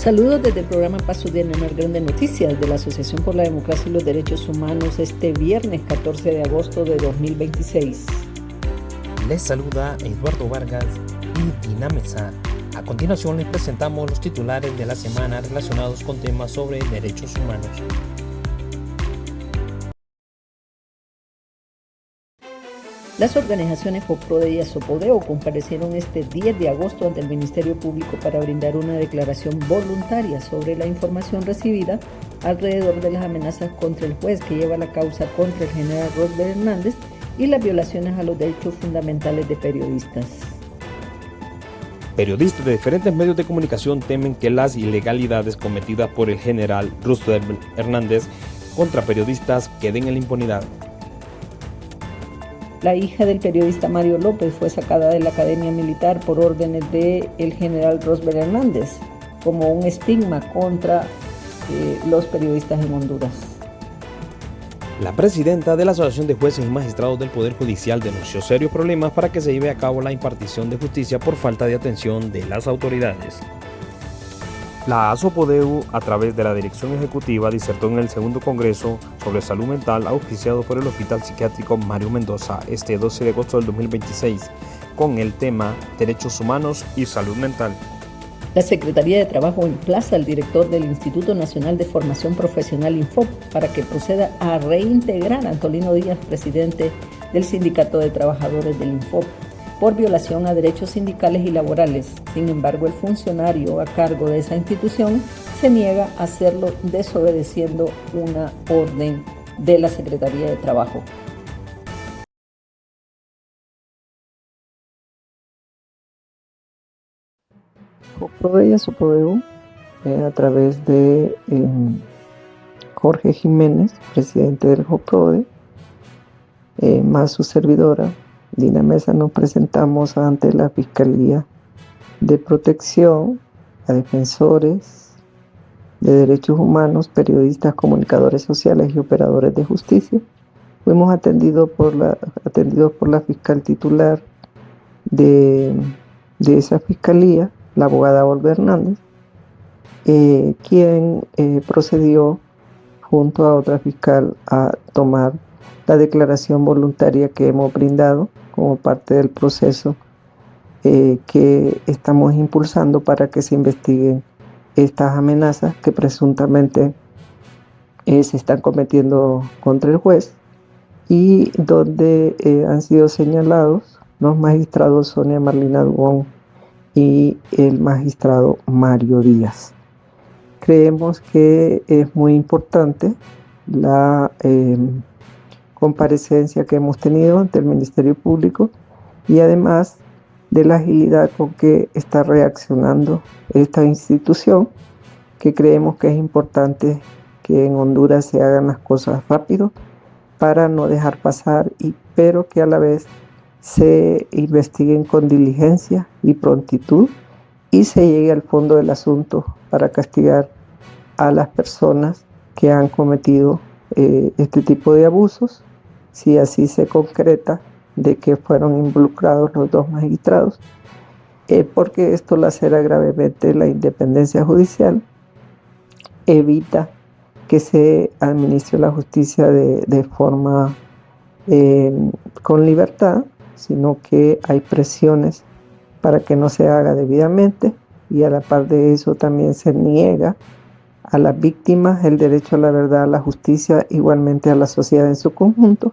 Saludos desde el programa Pasos de Mar Grande Noticias de la Asociación por la Democracia y los Derechos Humanos este viernes 14 de agosto de 2026. Les saluda Eduardo Vargas y Dina Mesa. A continuación les presentamos los titulares de la semana relacionados con temas sobre derechos humanos. Las organizaciones FOPRODE y ASOPODEO comparecieron este 10 de agosto ante el Ministerio Público para brindar una declaración voluntaria sobre la información recibida alrededor de las amenazas contra el juez que lleva la causa contra el general Rosbert Hernández y las violaciones a los derechos fundamentales de periodistas. Periodistas de diferentes medios de comunicación temen que las ilegalidades cometidas por el general Rosbert Hernández contra periodistas queden en la impunidad. La hija del periodista Mario López fue sacada de la Academia Militar por órdenes del general Rosbert Hernández como un estigma contra los periodistas en Honduras. La presidenta de la Asociación de Jueces y Magistrados del Poder Judicial denunció serios problemas para que se lleve a cabo la impartición de justicia por falta de atención de las autoridades. La ASOPODEU, a través de la Dirección Ejecutiva, disertó en el segundo Congreso sobre Salud Mental auspiciado por el Hospital Psiquiátrico Mario Mendoza este 12 de agosto del 2026 con el tema Derechos Humanos y Salud Mental. La Secretaría de Trabajo emplaza al director del Instituto Nacional de Formación Profesional INFOP para que proceda a reintegrar a Antolino Díaz, presidente del Sindicato de Trabajadores del INFOP, por violación a derechos sindicales y laborales. Sin embargo, el funcionario a cargo de esa institución se niega a hacerlo, desobedeciendo una orden de la Secretaría de Trabajo. FOPRODE y ASOPODEU, a través de Jorge Jiménez, presidente del FOPRODE, más su servidora, Dina Mesa, nos presentamos ante la Fiscalía de Protección a defensores de derechos humanos, periodistas, comunicadores sociales y operadores de justicia. Fuimos atendidos por la fiscal titular de esa fiscalía, la abogada Olga Hernández, quien procedió junto a otra fiscal a tomar la declaración voluntaria que hemos brindado como parte del proceso que estamos impulsando para que se investiguen estas amenazas que presuntamente se están cometiendo contra el juez y donde han sido señalados los magistrados Sonia Marlina Dugón y el magistrado Mario Díaz. Creemos que es muy importante la comparecencia que hemos tenido ante el Ministerio Público y además de la agilidad con que está reaccionando esta institución, que creemos que es importante que en Honduras se hagan las cosas rápido para no dejar pasar, pero que a la vez se investiguen con diligencia y prontitud y se llegue al fondo del asunto para castigar a las personas que han cometido este tipo de abusos, si así se concreta de que fueron involucrados los dos magistrados, porque esto lacera gravemente la independencia judicial, evita que se administre la justicia de forma con libertad, sino que hay presiones para que no se haga debidamente y a la par de eso también se niega a las víctimas el derecho a la verdad, a la justicia, igualmente a la sociedad en su conjunto,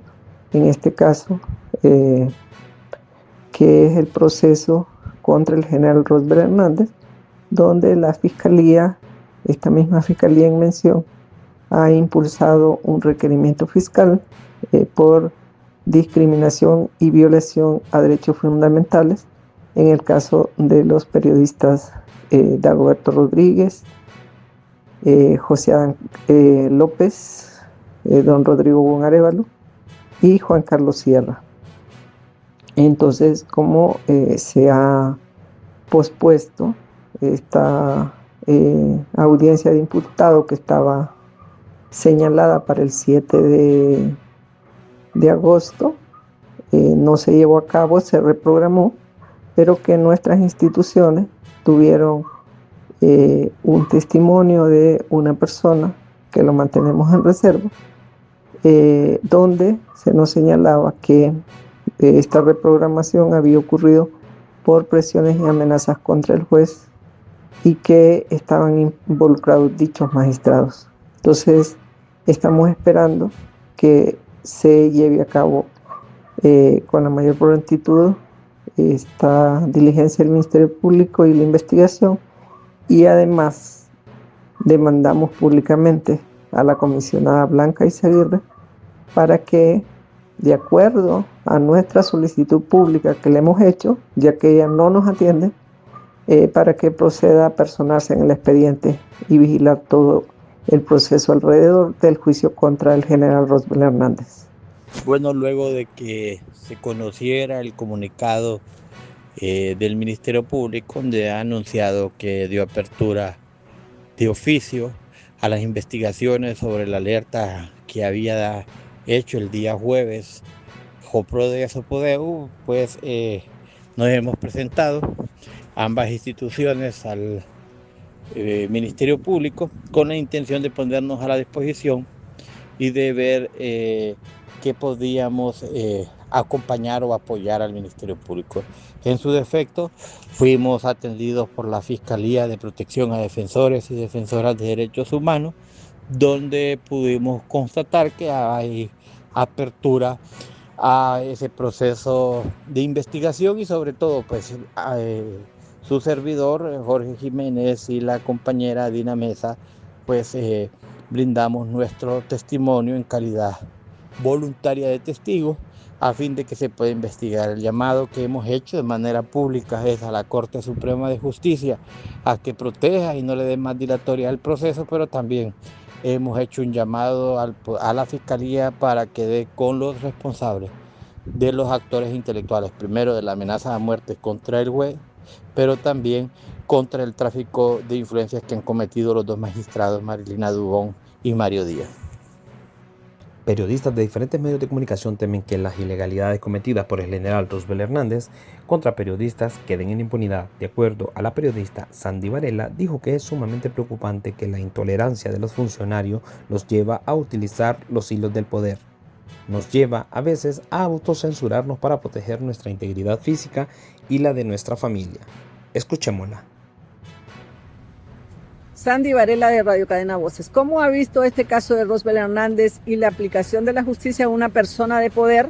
en este caso, que es el proceso contra el general Rosbert Hernández, donde la fiscalía, esta misma fiscalía en mención, ha impulsado un requerimiento fiscal por discriminación y violación a derechos fundamentales en el caso de los periodistas Dagoberto Rodríguez, José Adán López, don Rodrigo Bon Arévalo y Juan Carlos Sierra. Entonces, como se ha pospuesto esta audiencia de imputado que estaba señalada para el 7 de agosto, no se llevó a cabo, se reprogramó, pero que nuestras instituciones tuvieron un testimonio de una persona que lo mantenemos en reserva, donde se nos señalaba que esta reprogramación había ocurrido por presiones y amenazas contra el juez y que estaban involucrados dichos magistrados. Entonces, estamos esperando que se lleve a cabo con la mayor prontitud esta diligencia del Ministerio Público y la investigación, y además demandamos públicamente a la comisionada Blanca Izaguirre para que, de acuerdo a nuestra solicitud pública que le hemos hecho, ya que ella no nos atiende, para que proceda a personarse en el expediente y vigilar todo el proceso alrededor del juicio contra el general Roswell Hernández. Bueno, luego de que se conociera el comunicado del Ministerio Público, donde ha anunciado que dio apertura de oficio a las investigaciones sobre la alerta que había hecho el día jueves JOPRO de Sopodeu, pues nos hemos presentado ambas instituciones al Ministerio Público con la intención de ponernos a la disposición y de ver qué podíamos acompañar o apoyar al Ministerio Público. En su defecto, fuimos atendidos por la Fiscalía de Protección a Defensores y Defensoras de Derechos Humanos, donde pudimos constatar que hay apertura a ese proceso de investigación y sobre todo pues su servidor Jorge Jiménez y la compañera Dina Mesa pues brindamos nuestro testimonio en calidad voluntaria de testigo a fin de que se pueda investigar. El llamado que hemos hecho de manera pública es a la Corte Suprema de Justicia a que proteja y no le dé más dilatoria al proceso, pero también hemos hecho un llamado a la Fiscalía para que dé con los responsables de los actores intelectuales, primero de la amenaza de muerte contra el juez, pero también contra el tráfico de influencias que han cometido los dos magistrados, Marilina Dubón y Mario Díaz. Periodistas de diferentes medios de comunicación temen que las ilegalidades cometidas por el general Roswell Hernández contra periodistas queden en impunidad. De acuerdo a la periodista Sandy Varela, dijo que es sumamente preocupante que la intolerancia de los funcionarios los lleva a utilizar los hilos del poder. Nos lleva a veces a autocensurarnos para proteger nuestra integridad física y la de nuestra familia. Escuchémosla. Sandy Varela de Radio Cadena Voces. ¿Cómo ha visto este caso de Roswell Hernández y la aplicación de la justicia a una persona de poder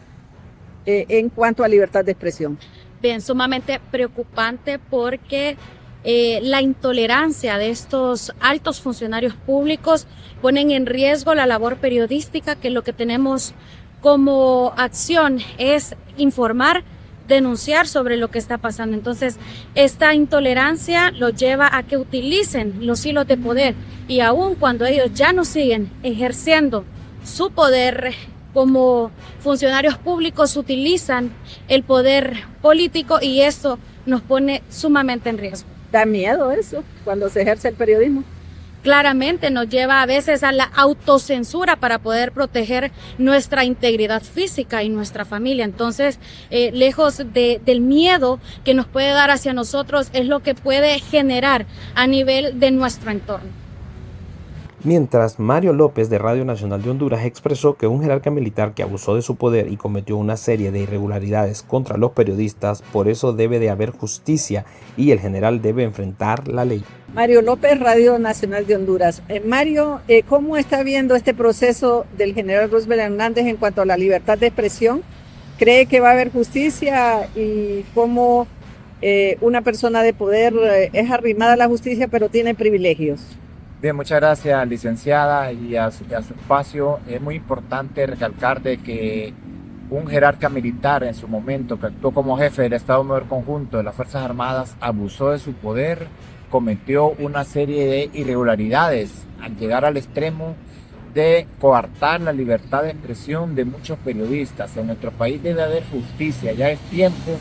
en cuanto a libertad de expresión? Bien, sumamente preocupante porque la intolerancia de estos altos funcionarios públicos ponen en riesgo la labor periodística, que lo que tenemos como acción es informar, denunciar sobre lo que está pasando. Entonces, esta intolerancia los lleva a que utilicen los hilos de poder, y aun cuando ellos ya no siguen ejerciendo su poder como funcionarios públicos, utilizan el poder político, y esto nos pone sumamente en riesgo. ¿Da miedo eso cuando se ejerce el periodismo? Claramente nos lleva a veces a la autocensura para poder proteger nuestra integridad física y nuestra familia. Entonces, lejos del miedo que nos puede dar hacia nosotros, es lo que puede generar a nivel de nuestro entorno. Mientras Mario López de Radio Nacional de Honduras expresó que un jerarca militar que abusó de su poder y cometió una serie de irregularidades contra los periodistas, por eso debe de haber justicia y el general debe enfrentar la ley. Mario López, Radio Nacional de Honduras. Mario, ¿cómo está viendo este proceso del general Roswell Hernández en cuanto a la libertad de expresión? ¿Cree que va a haber justicia y cómo una persona de poder es arrimada a la justicia pero tiene privilegios? Bien, muchas gracias, licenciada, y a su espacio. Es muy importante recalcar de que un jerarca militar en su momento, que actuó como jefe del Estado Mayor Conjunto de las Fuerzas Armadas, abusó de su poder, cometió una serie de irregularidades al llegar al extremo de coartar la libertad de expresión de muchos periodistas. En nuestro país debe haber justicia. Ya es tiempo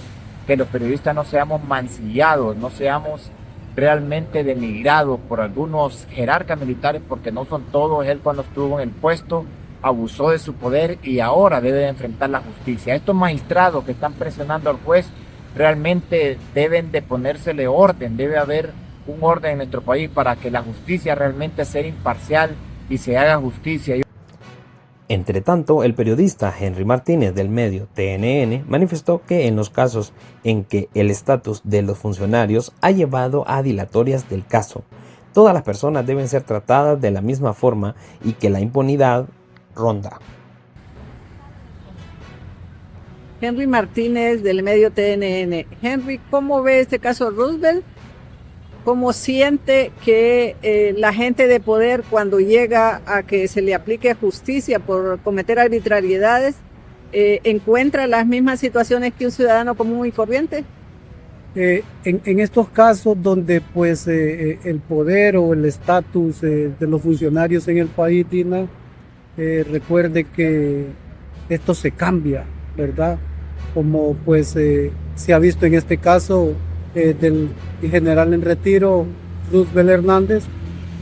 que los periodistas no seamos mancillados, no seamos realmente denigrados por algunos jerarcas militares, porque no son todos. Él, cuando estuvo en el puesto, abusó de su poder y ahora debe de enfrentar la justicia. Estos magistrados que están presionando al juez realmente deben de ponérsele orden. Debe haber un orden en nuestro país para que la justicia realmente sea imparcial y se haga justicia. Entre tanto, el periodista Henry Martínez del medio TNN manifestó que en los casos en que el estatus de los funcionarios ha llevado a dilatorias del caso, todas las personas deben ser tratadas de la misma forma y que la impunidad ronda. Henry Martínez del medio TNN. Henry, ¿cómo ve este caso Roosevelt? ¿Cómo siente que la gente de poder, cuando llega a que se le aplique justicia por cometer arbitrariedades, encuentra las mismas situaciones que un ciudadano común y corriente? En estos casos donde pues el poder o el estatus de los funcionarios en el país, Dina, recuerde que esto se cambia, ¿verdad? Como pues se ha visto en este caso del general en retiro, Roosevelt Hernández,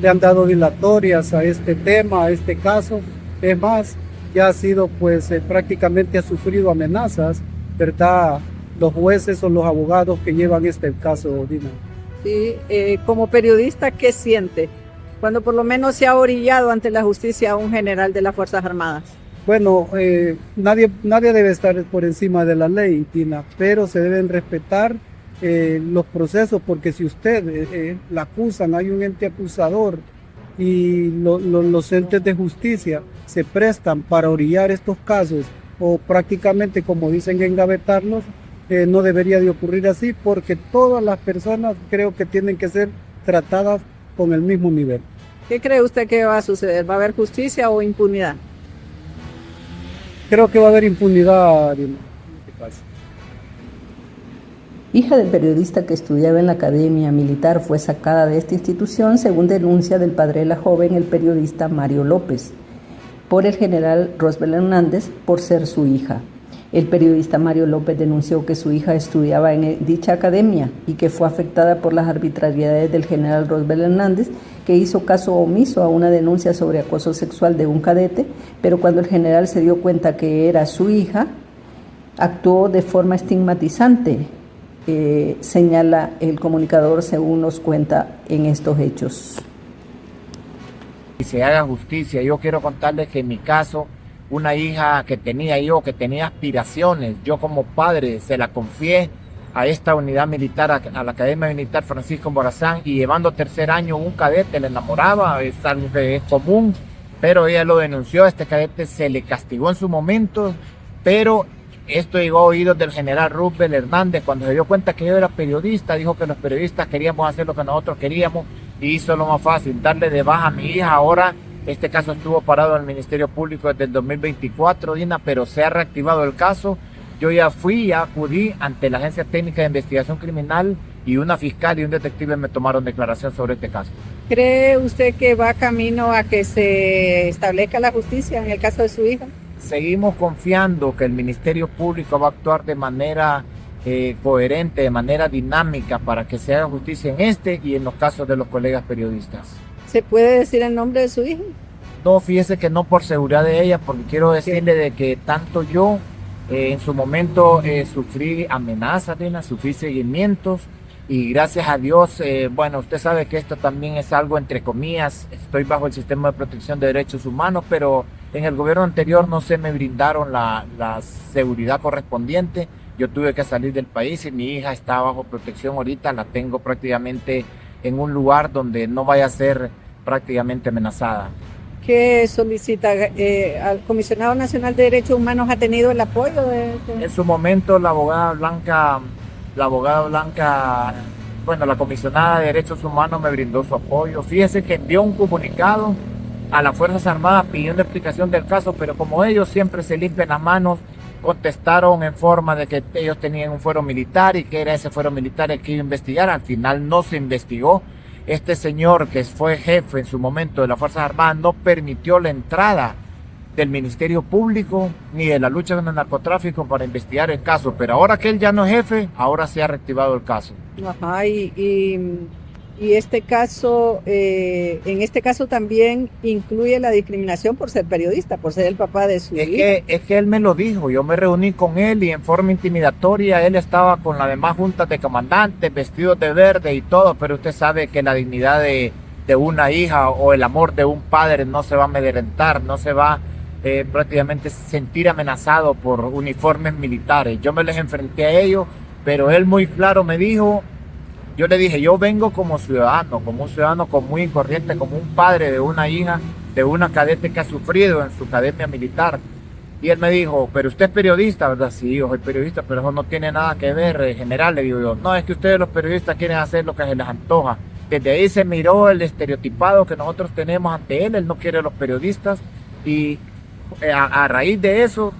le han dado dilatorias a este tema, a este caso. Es más, ya ha sido pues prácticamente ha sufrido amenazas, ¿verdad? Los jueces o los abogados que llevan este caso, Dina. Sí, como periodista, ¿qué siente cuando por lo menos se ha orillado ante la justicia a un general de las Fuerzas Armadas? Bueno, nadie debe estar por encima de la ley, Dina, pero se deben respetar los procesos, porque si usted la acusan, hay un ente acusador y los entes de justicia se prestan para orillar estos casos o prácticamente, como dicen, engavetarlos, no debería de ocurrir así, porque todas las personas creo que tienen que ser tratadas con el mismo nivel. ¿Qué cree usted que va a suceder? ¿Va a haber justicia o impunidad? Creo que va a haber impunidad, Dina. Hija del periodista que estudiaba en la Academia Militar fue sacada de esta institución, según denuncia del padre de la joven, el periodista Mario López, por el general Roosevelt Hernández por ser su hija. El periodista Mario López denunció que su hija estudiaba en dicha academia y que fue afectada por las arbitrariedades del general Roosevelt Hernández, que hizo caso omiso a una denuncia sobre acoso sexual de un cadete, pero cuando el general se dio cuenta que era su hija, actuó de forma estigmatizante, señala el comunicador, según nos cuenta en estos hechos. Y se haga justicia. Yo quiero contarles que en mi caso, una hija que tenía aspiraciones, yo como padre se la confié a esta unidad militar, a la Academia Militar Francisco Morazán, y llevando tercer año un cadete le enamoraba, es algo que es común, pero ella lo denunció, a este cadete se le castigó en su momento, pero esto llegó a oídos del general Roosevelt Hernández. Cuando se dio cuenta que yo era periodista, dijo que los periodistas queríamos hacer lo que nosotros queríamos y hizo lo más fácil, darle de baja a mi hija. Ahora este caso estuvo parado en el Ministerio Público desde el 2024, Dina, pero se ha reactivado el caso. Yo ya acudí ante la Agencia Técnica de Investigación Criminal y una fiscal y un detective me tomaron declaración sobre este caso. ¿Cree usted que va camino a que se establezca la justicia en el caso de su hija? Seguimos confiando que el Ministerio Público va a actuar de manera coherente, de manera dinámica, para que se haga justicia en este y en los casos de los colegas periodistas. ¿Se puede decir el nombre de su hija? No, fíjese que no por seguridad de ella, porque quiero decirle de que tanto yo en su momento sufrí amenazas, sufrí seguimientos, y gracias a Dios, bueno, usted sabe que esto también es algo entre comillas, estoy bajo el sistema de protección de derechos humanos, pero en el gobierno anterior no se me brindaron la seguridad correspondiente. Yo tuve que salir del país y mi hija está bajo protección ahorita, la tengo prácticamente en un lugar donde no vaya a ser prácticamente amenazada. ¿Qué solicita? ¿Al Comisionado Nacional de Derechos Humanos ha tenido el apoyo de...? En su momento la abogada Blanca, bueno, la comisionada de Derechos Humanos me brindó su apoyo. Fíjese que envió un comunicado a las Fuerzas Armadas pidiendo explicación del caso, pero como ellos siempre se limpian las manos, contestaron en forma de que ellos tenían un fuero militar y que era ese fuero militar el que iba a investigar. Al final no se investigó. Este señor, que fue jefe en su momento de las Fuerzas Armadas, no permitió la entrada del Ministerio Público ni de la lucha contra el narcotráfico para investigar el caso, pero ahora que él ya no es jefe, ahora se ha reactivado el caso. Ajá, y Y este caso, en este caso también incluye la discriminación por ser periodista, por ser el papá de su hija. Es que él me lo dijo, yo me reuní con él y en forma intimidatoria él estaba con las demás juntas de comandantes, vestidos de verde y todo, pero usted sabe que la dignidad de una hija o el amor de un padre no se va a amedrentar, no se va prácticamente sentir amenazado por uniformes militares. Yo me les enfrenté a ellos, pero él muy claro me dijo, yo le dije, yo vengo como un ciudadano común y corriente, como un padre de una hija, de una cadete que ha sufrido en su academia militar. Y él me dijo, pero usted es periodista, ¿verdad? Sí, yo soy periodista, pero eso no tiene nada que ver, general, le digo yo. No, es que ustedes los periodistas quieren hacer lo que se les antoja. Desde ahí se miró el estereotipado que nosotros tenemos ante él no quiere a los periodistas y a raíz de eso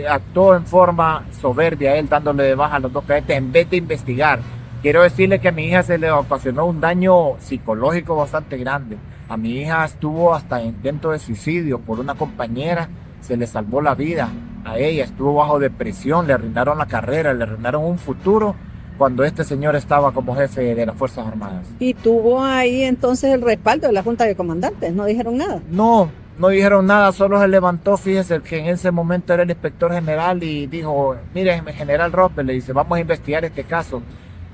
actuó en forma soberbia, él dándole de baja a los dos cadetes en vez de investigar. Quiero decirle que a mi hija se le ocasionó un daño psicológico bastante grande. A mi hija estuvo hasta en intento de suicidio por una compañera, se le salvó la vida a ella, estuvo bajo depresión, le arruinaron la carrera, le arruinaron un futuro cuando este señor estaba como jefe de las Fuerzas Armadas. Y tuvo ahí entonces el respaldo de la Junta de Comandantes, ¿no dijeron nada? No dijeron nada, solo se levantó, fíjese que en ese momento era el inspector general y dijo, mire, general Robles, le dice, vamos a investigar este caso.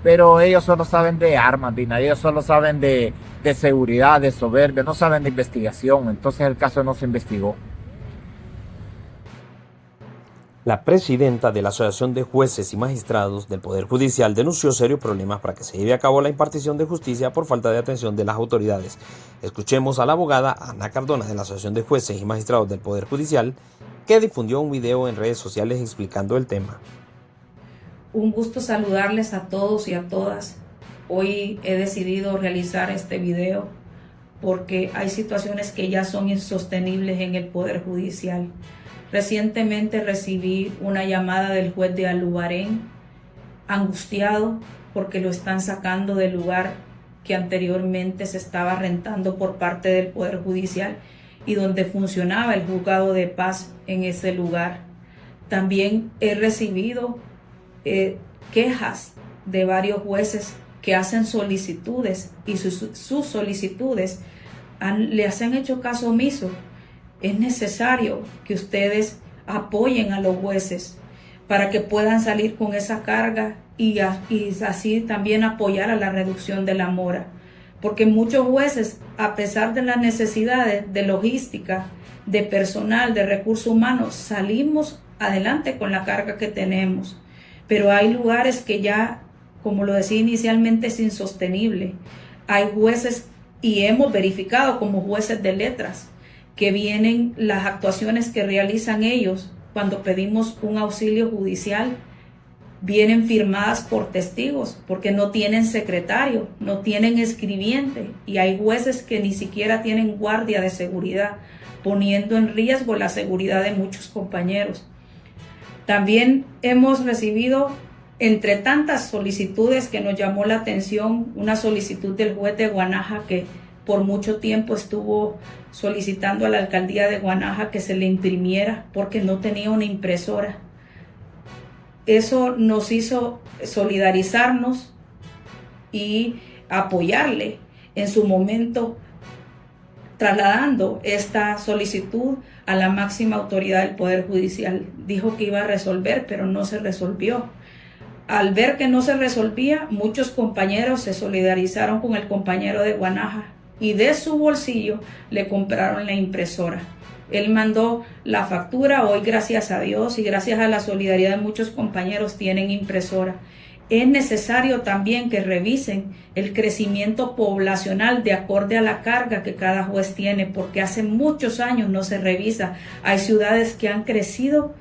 Pero ellos solo saben de armas, Dina, ellos solo saben de seguridad, de soberbia, no saben de investigación, entonces el caso no se investigó. La presidenta de la Asociación de Jueces y Magistrados del Poder Judicial denunció serios problemas para que se lleve a cabo la impartición de justicia por falta de atención de las autoridades. Escuchemos a la abogada Ana Cardona de la Asociación de Jueces y Magistrados del Poder Judicial, que difundió un video en redes sociales explicando el tema. Un gusto saludarles a todos y a todas. Hoy he decidido realizar este video porque hay situaciones que ya son insostenibles en el Poder Judicial. Recientemente recibí una llamada del juez de Alubarén, angustiado porque lo están sacando del lugar que anteriormente se estaba rentando por parte del Poder Judicial y donde funcionaba el juzgado de paz en ese lugar. También he recibido quejas de varios jueces que hacen solicitudes y sus solicitudes les han hecho caso omiso. Es necesario que ustedes apoyen a los jueces para que puedan salir con esa carga y así también apoyar a la reducción de la mora. Porque muchos jueces, a pesar de las necesidades de logística, de personal, de recursos humanos, salimos adelante con la carga que tenemos. Pero hay lugares que ya, como lo decía inicialmente, es insostenible. Hay jueces, y hemos verificado como jueces de letras, que vienen las actuaciones que realizan ellos cuando pedimos un auxilio judicial, vienen firmadas por testigos, porque no tienen secretario, no tienen escribiente, y hay jueces que ni siquiera tienen guardia de seguridad, poniendo en riesgo la seguridad de muchos compañeros. También hemos recibido, entre tantas solicitudes que nos llamó la atención, una solicitud del juez de Guanaja que por mucho tiempo estuvo solicitando a la alcaldía de Guanaja que se le imprimiera porque no tenía una impresora. Eso nos hizo solidarizarnos y apoyarle en su momento, trasladando esta solicitud a la máxima autoridad del Poder Judicial. Dijo que iba a resolver, pero no se resolvió. Al ver que no se resolvía, muchos compañeros se solidarizaron con el compañero de Guanaja y de su bolsillo le compraron la impresora. Él mandó la factura, hoy gracias a Dios y gracias a la solidaridad de muchos compañeros tienen impresora. Es necesario también que revisen el crecimiento poblacional de acorde a la carga que cada juez tiene, porque hace muchos años no se revisa. Hay ciudades que han crecido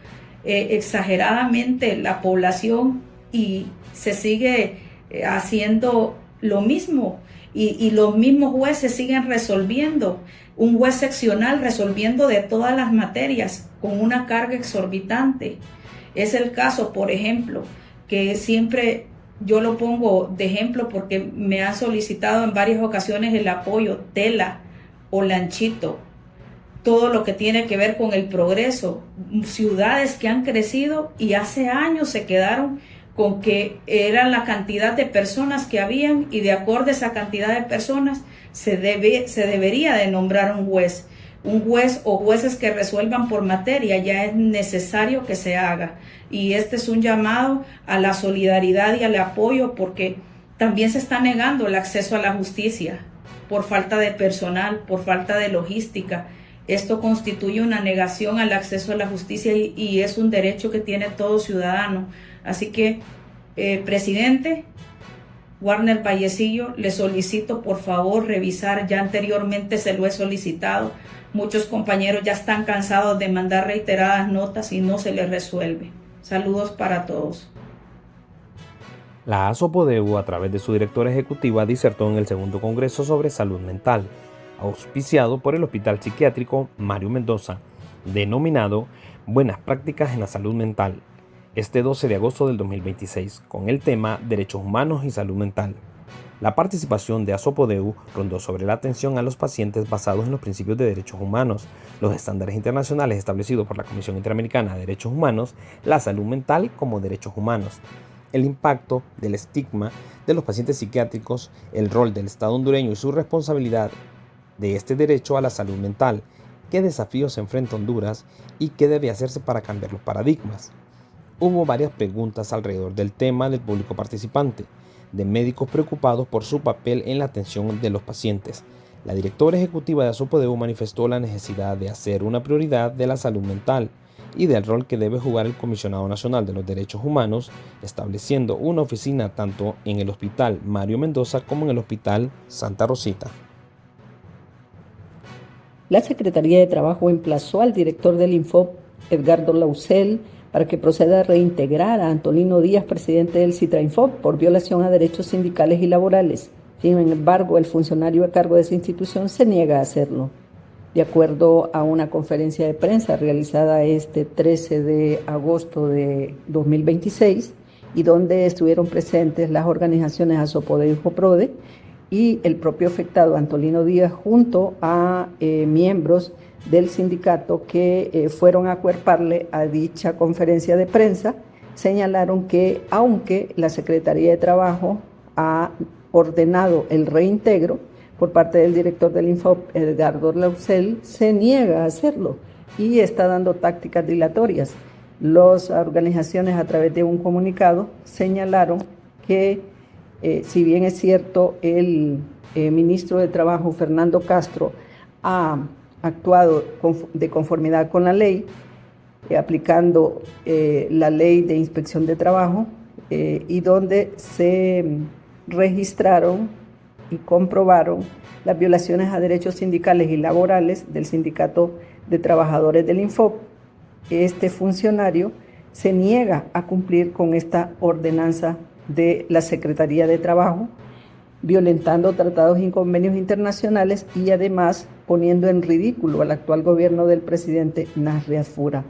exageradamente la población y se sigue haciendo lo mismo y los mismos jueces siguen resolviendo. Un juez seccional resolviendo de todas las materias con una carga exorbitante. Es el caso, por ejemplo, que siempre yo lo pongo de ejemplo porque me han solicitado en varias ocasiones el apoyo, Tela o Lanchito, todo lo que tiene que ver con el progreso, ciudades que han crecido y hace años se quedaron con que era la cantidad de personas que habían y de acuerdo a esa cantidad de personas se debería de nombrar un juez o jueces que resuelvan por materia. Ya es necesario que se haga, y este es un llamado a la solidaridad y al apoyo, porque también se está negando el acceso a la justicia por falta de personal, por falta de logística. Esto constituye una negación al acceso a la justicia y es un derecho que tiene todo ciudadano. Así que, presidente Warner Vallecillo, le solicito por favor revisar, ya anteriormente se lo he solicitado, muchos compañeros ya están cansados de mandar reiteradas notas y no se les resuelve. Saludos para todos. La ASOPODEU, a través de su directora ejecutiva, disertó en el segundo Congreso sobre Salud Mental, auspiciado por el Hospital Psiquiátrico Mario Mendoza, denominado Buenas Prácticas en la Salud Mental, este 12 de agosto del 2026, con el tema Derechos Humanos y Salud Mental. La participación de ASOPODEU rondó sobre la atención a los pacientes basados en los principios de derechos humanos, los estándares internacionales establecidos por la Comisión Interamericana de Derechos Humanos, la salud mental como derechos humanos, el impacto del estigma de los pacientes psiquiátricos, el rol del Estado hondureño y su responsabilidad de este derecho a la salud mental, qué desafíos se enfrenta Honduras y qué debe hacerse para cambiar los paradigmas. Hubo varias preguntas alrededor del tema del público participante, de médicos preocupados por su papel en la atención de los pacientes. La directora ejecutiva de ASOPODEU manifestó la necesidad de hacer una prioridad de la salud mental y del rol que debe jugar el Comisionado Nacional de los Derechos Humanos, estableciendo una oficina tanto en el Hospital Mario Mendoza como en el Hospital Santa Rosita. La Secretaría de Trabajo emplazó al director del INFOP, Edgardo Lausel, para que proceda a reintegrar a Antolino Díaz, presidente del CITRAINFOP, por violación a derechos sindicales y laborales. Sin embargo, el funcionario a cargo de esa institución se niega a hacerlo. De acuerdo a una conferencia de prensa realizada este 13 de agosto de 2026, y donde estuvieron presentes las organizaciones ASOPODEU y JOPRODE, y el propio afectado Antolino Díaz junto a miembros del sindicato que fueron a acuerparle a dicha conferencia de prensa, señalaron que aunque la Secretaría de Trabajo ha ordenado el reintegro por parte del director del INFOP, Edgardo Lausel, se niega a hacerlo y está dando tácticas dilatorias. Las organizaciones, a través de un comunicado, señalaron que si bien es cierto, el ministro de Trabajo, Fernando Castro, ha actuado de conformidad con la ley, aplicando la ley de inspección de trabajo, y donde se registraron y comprobaron las violaciones a derechos sindicales y laborales del Sindicato de Trabajadores del INFOP, este funcionario se niega a cumplir con esta ordenanza de la Secretaría de Trabajo, violentando tratados y convenios internacionales y además poniendo en ridículo al actual gobierno del presidente Nasri Asfura.